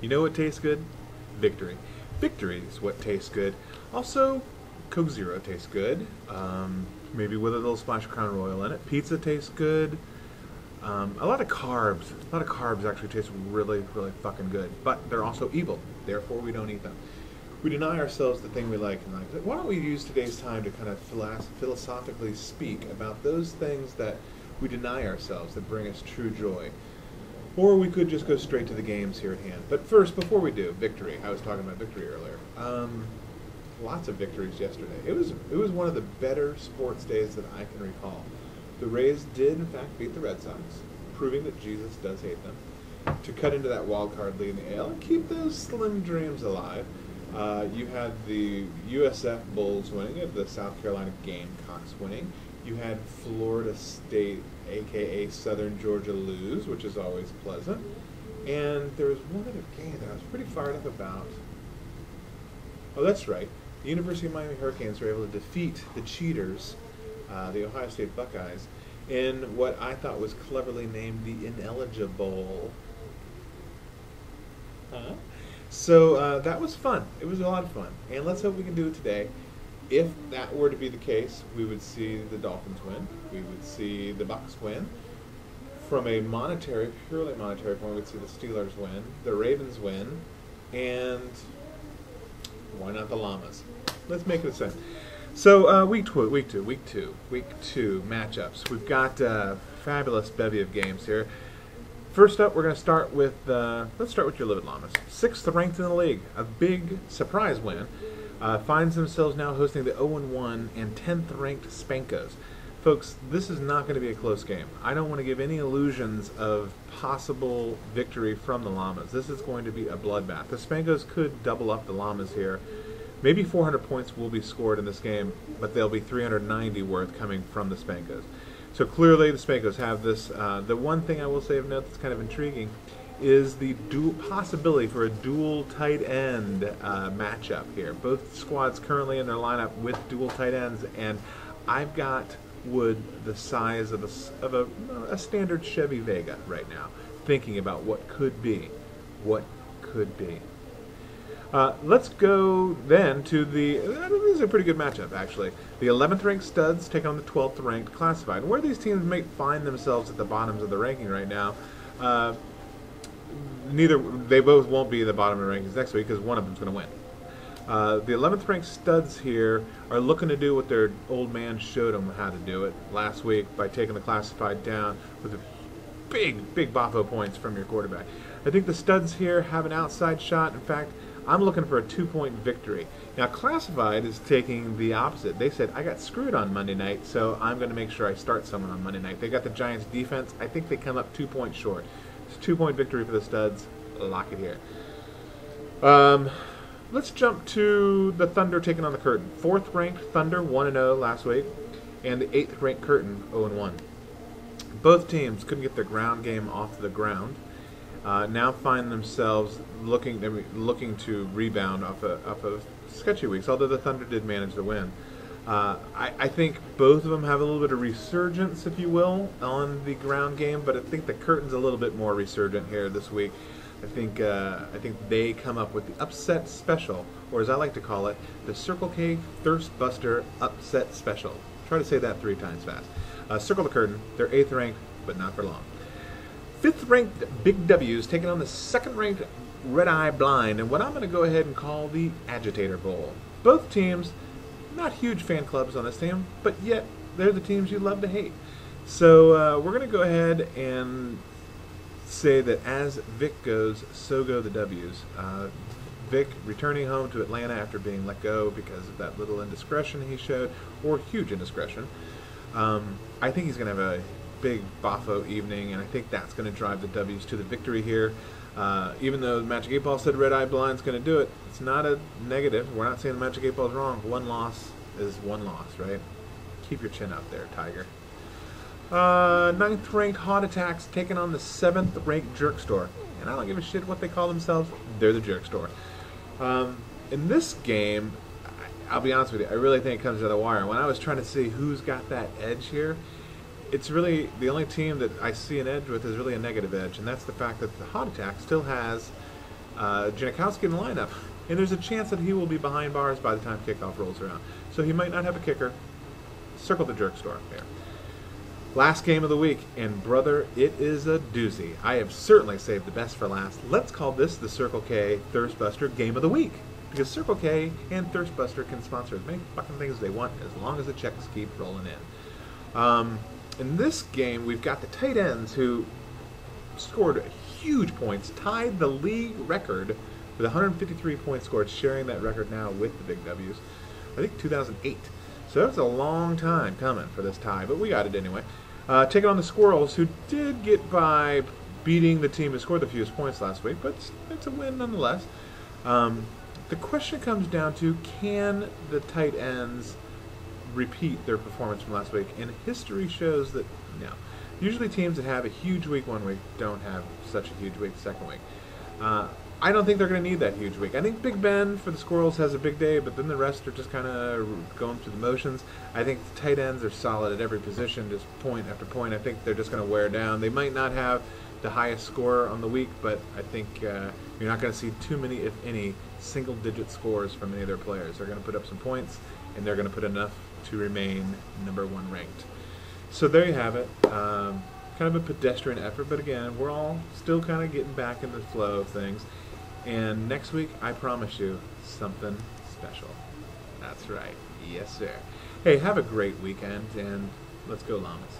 You know what tastes good? Victory. Victory is what tastes good. Also, Coke Zero tastes good. Maybe with a little splash of Crown Royal in it. Pizza tastes good. A lot of carbs. A lot of carbs actually taste really, really fucking good. But they're also evil. Therefore, we don't eat them. We deny ourselves the thing we like and like. Why don't we use today's time to kind of philosophically speak about those things that we deny ourselves that bring us true joy? Or we could just go straight to the games here at hand. But first, before we do, victory. I was talking about victory earlier. Lots of victories yesterday. It was one of the better sports days that I can recall. The Rays did, in fact, beat the Red Sox, proving that Jesus does hate them, to cut into that wild card lead in the AL and keep those slim dreams alive. You had the USF Bulls winning it, the South Carolina Gamecocks winning. You had Florida State, a.k.a. Southern Georgia, lose, which is always pleasant. And there was one other game that I was pretty fired up about. Oh, that's right. The University of Miami Hurricanes were able to defeat the cheaters, the Ohio State Buckeyes, in what I thought was cleverly named the Ineligible. Huh? So that was fun. It was a lot of fun. And let's hope we can do it today. If that were to be the case, we would see the Dolphins win. We would see the Bucs win. From a purely monetary point, we'd see the Steelers win, the Ravens win, and why not the Llamas? Let's make it a same. So week two matchups. We've got a fabulous bevy of games here. First up, we're going to start with, let's start with your Livid Llamas. 6th ranked in the league, a big surprise win. Finds themselves now hosting the 0-1 and 10th ranked Spankos. Folks, this is not going to be a close game. I don't want to give any illusions of possible victory from the Llamas. This is going to be a bloodbath. The Spankos could double up the Llamas here. Maybe 400 points will be scored in this game, but there'll be 390 worth coming from the Spankos. So clearly the Spankos have this. The one thing I will say of note that's kind of intriguing is the possibility for a dual tight end matchup here. Both squads currently in their lineup with dual tight ends, and I've got Wood the size of a standard Chevy Vega right now, thinking about what could be. What could be. Let's go then to this is a pretty good matchup, actually. The 11th ranked Studs take on the 12th ranked Classified. Where these teams may find themselves at the bottoms of the ranking right now, they both won't be at the bottom of the rankings next week because one of them's going to win. The 11th ranked Studs here are looking to do what their old man showed them how to do it last week by taking the Classified down with big Boffo points from your quarterback. I think the Studs here have an outside shot. In fact, I'm looking for a 2-point victory. Now, Classified is taking the opposite. They said, I got screwed on Monday night, so I'm going to make sure I start someone on Monday night. They got the Giants' defense. I think they come up 2 points short. It's a 2-point victory for the Studs. Lock it here. Let's jump to the Thunder taking on the Curtain. 4th ranked Thunder, 1-0 last week, and the 8th ranked Curtain, 0-1. Both teams couldn't get their ground game off the ground. Now find themselves looking to rebound off of sketchy weeks, although the Thunder did manage to win. I think both of them have a little bit of resurgence, if you will, on the ground game, but I think the Curtain's a little bit more resurgent here this week. I think they come up with the upset special, or as I like to call it, the Circle K Thirst Buster upset special. Try to say that 3 times fast. Circle the Curtain. They're 8th ranked, but not for long. 5th ranked Big W's taking on the 2nd ranked Red Eye Blind, and what I'm going to go ahead and call the Agitator Bowl. Both teams, not huge fan clubs on this team, but yet they're the teams you love to hate. So we're going to go ahead and say that as Vic goes, so go the W's. Vic returning home to Atlanta after being let go because of that little indiscretion he showed, or huge indiscretion. I think he's going to have a big Boffo evening, and I think that's going to drive the W's to the victory here. Even though the Magic 8 Ball said Red Eye Blind's going to do it, it's not a negative. We're not saying the Magic 8 Ball's wrong. One loss is one loss, right? Keep your chin up there, Tiger. 9th ranked Hot Attacks taking on the 7th ranked Jerk Store. And I don't give a shit what they call themselves. They're the Jerk Store. In this game, I'll be honest with you, I really think it comes to the wire. When I was trying to see who's got that edge here, it's really the only team that I see an edge with is really a negative edge, and that's the fact that the Hot Attack still has Janikowski in the lineup, and there's a chance that he will be behind bars by the time kickoff rolls around. So he might not have a kicker. Circle the jerk store there. Last game of the week, and brother, it is a doozy. I have certainly saved the best for last. Let's call this the Circle K Thirst Buster Game of the Week, because Circle K and Thirst Buster can sponsor as many fucking things as they want as long as the checks keep rolling in. In this game, we've got the tight ends who scored huge points, tied the league record with 153 points scored, sharing that record now with the Big W's. I think 2008. So that's a long time coming for this tie, but we got it anyway. Taking on the Squirrels, who did get by beating the team who scored the fewest points last week, but it's a win nonetheless. The question comes down to, can the tight ends repeat their performance from last week? And history shows that no. Usually teams that have a huge week one week don't have such a huge week the second week. I don't think they're going to need that huge week. I think Big Ben for the Squirrels has a big day, but then the rest are just kind of going through the motions. I think the tight ends are solid at every position, just point after point. I think they're just going to wear down. They might not have the highest score on the week, but I think you're not going to see too many, if any, single-digit scores from any of their players. They're going to put up some points, and they're going to put enough to remain number one ranked. So there you have it. Kind of a pedestrian effort, but again, we're all still kind of getting back in the flow of things. And next week, I promise you, something special. That's right. Yes, sir. Hey, have a great weekend, and let's go Llamas.